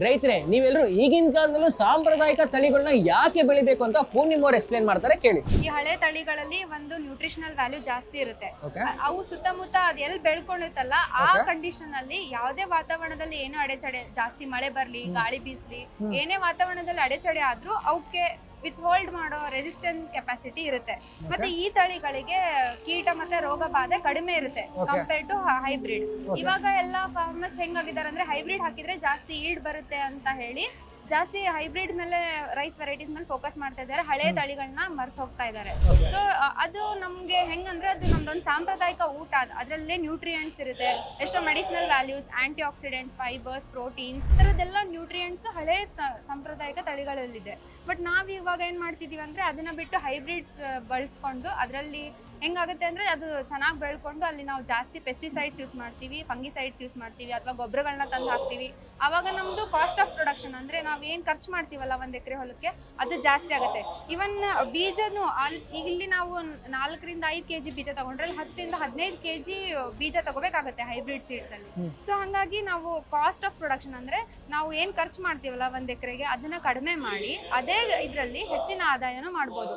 ರೈತರೇ, ನೀವೆಲ್ಲರೂ ಈಗಿನ ಕಾಲದಲ್ಲೂ ಸಾಂಪ್ರದಾಯಿಕ ತಳಿಗಳನ್ನ ಯಾಕೆ ಬೆಳಿಬೇಕು ಅಂತ ಪೂರ್ಣಿಮಾ ಅವ್ರು ಎಕ್ಸ್ಪ್ಲೇನ್ ಮಾಡ್ತಾರೆ, ಕೇಳಿ. ಈ ಹಳೆ ತಳಿಗಳಲ್ಲಿ ಒಂದು ನ್ಯೂಟ್ರಿಷನಲ್ ವ್ಯಾಲ್ಯೂ ಜಾಸ್ತಿ ಇರುತ್ತೆ. Okay. ಅವು ಸುತ್ತಮುತ್ತ ಅದ್ ಎಲ್ಲಿ ಬೆಳ್ಕೊಂಡಿರ್ತಲ್ಲ ಆ ಕಂಡೀಷನ್ ಅಲ್ಲಿ ಯಾವುದೇ ವಾತಾವರಣದಲ್ಲಿ ಏನೋ ಅಡೆಚಣೆ, ಜಾಸ್ತಿ ಮಳೆ ಬರ್ಲಿ, ಗಾಳಿ ಬೀಸ್ಲಿ, ಏನೇ ವಾತಾವರಣದಲ್ಲಿ ಅಡೆಚಣೆ ಆದ್ರೂ ಅವಕ್ಕೆ ವಿತ್ ಹೋಲ್ಡ್ ಮಾಡೋ ರೆಸಿಸ್ಟೆನ್ಸ್ ಕೆಪಾಸಿಟಿ ಇರುತ್ತೆ. ಮತ್ತೆ ಈ ತಳಿಗಳಿಗೆ ಕೀಟ ಮತ್ತೆ ರೋಗ ಬಾಧೆ ಕಡಿಮೆ ಇರುತ್ತೆ ಕಂಪೇರ್ ಟು ಹೈಬ್ರಿಡ್. ಇವಾಗ ಎಲ್ಲ ಫಾರ್ಮರ್ಸ್ ಹೆಂಗಾಗಿದ್ದಾರೆ ಅಂದ್ರೆ ಹೈಬ್ರಿಡ್ ಹಾಕಿದ್ರೆ ಜಾಸ್ತಿ ಈಲ್ಡ್ ಬರುತ್ತೆ ಅಂತ ಹೇಳಿ ಜಾಸ್ತಿ ಹೈಬ್ರಿಡ್ ಮೇಲೆ ರೈಸ್ ವೆರೈಟೀಸ್ ಮೇಲೆ ಫೋಕಸ್ ಮಾಡ್ತಾ ಇದ್ದಾರೆ, ಹಳೆ ತಳಿಗಳನ್ನ ಮರ್ತು ಹೋಗ್ತಾ ಇದ್ದಾರೆ. ಸೊ ಅದು ನಮ್ಗೆ ಹೆಂಗಂದ್ರೆ ಅದು ನಮ್ದೊಂದು ಸಾಂಪ್ರದಾಯಿಕ ಊಟ, ಅದರಲ್ಲೇ ನ್ಯೂಟ್ರಿಯೆಂಟ್ಸ್ ಇರುತ್ತೆ, ಎಷ್ಟೋ medicinal values, antioxidants, fibres, proteins, ಈ ಥರದ್ದೆಲ್ಲ ನ್ಯೂಟ್ರಿಯೆಂಟ್ಸ್ ಹಳೆ ಸಾಂಪ್ರದಾಯಿಕ ತಳಿಗಳಲ್ಲಿದೆ. ಬಟ್ ನಾವ್ ಇವಾಗ ಏನ್ ಮಾಡ್ತಿದೀವಿ ಅಂದ್ರೆ ಅದನ್ನ ಬಿಟ್ಟು ಹೈಬ್ರಿಡ್ಸ್ ಬಳಸ್ಕೊಂಡು ಅದರಲ್ಲಿ ಹೆಂಗಾಗುತ್ತೆ ಅಂದ್ರೆ ಅದು ಚೆನ್ನಾಗಿ ಬೆಳ್ಕೊಂಡು ಅಲ್ಲಿ ನಾವು ಜಾಸ್ತಿ ಪೆಸ್ಟಿಸೈಡ್ಸ್ ಯೂಸ್ ಮಾಡ್ತೀವಿ, ಫಂಗಿಸೈಡ್ಸ್ ಯೂಸ್ ಮಾಡ್ತೀವಿ, ಅಥವಾ ಗೊಬ್ಬರಗಳನ್ನ ತಂದು ಹಾಕ್ತೀವಿ. ಆವಾಗ ನಮ್ದು ಕಾಸ್ಟ್ ಆಫ್ ಪ್ರೊಡಕ್ಷನ್ ಅಂದ್ರೆ ನಾವ್ ಏನ್ ಖರ್ಚು ಮಾಡ್ತೀವಲ್ಲ 1 ಎಕರೆ ಹೊಲಕ್ಕೆ ಅದು ಜಾಸ್ತಿ ಆಗುತ್ತೆ. ಇವನ್ ಬೀಜನು ಇಲ್ಲಿ ನಾವು 4 ರಿಂದ 5 kg ಬೀಜ ತಗೊಂಡ್ರೆ 10 ರಿಂದ 15 kg ಬೀಜ ತಗೋಬೇಕಾಗುತ್ತೆ ಹೈಬ್ರಿಡ್ ಸೀಡ್ಸ್ ಅಲ್ಲಿ. ಸೊ ಹಂಗಾಗಿ ನಾವು ಕಾಸ್ಟ್ ಆಫ್ ಪ್ರೊಡಕ್ಷನ್ ಅಂದ್ರೆ ನಾವು ಏನ್ ಖರ್ಚು ಮಾಡ್ತೀವಲ್ಲ 1 ಎಕರೆಗೆ ಅದನ್ನ ಕಡಿಮೆ ಮಾಡಿ ಅದೇ ಇದ್ರಲ್ಲಿ ಹೆಚ್ಚಿನ ಆದಾಯನೂ ಮಾಡ್ಬೋದು.